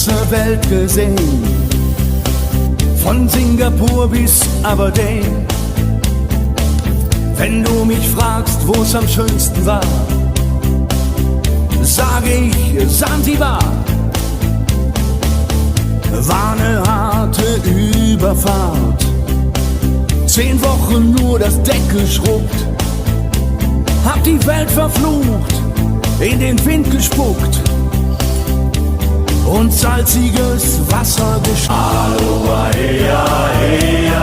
ganze Welt gesehen, von Singapur bis Aberdeen. Wenn du mich fragst, wo's am schönsten war, sage ich Sansibar. War ne harte Überfahrt, 10 Wochen nur das Deck geschrubbt, hab die Welt verflucht, in den Wind gespuckt und salziges Wasser geschluckt. Aloha, ea, ea.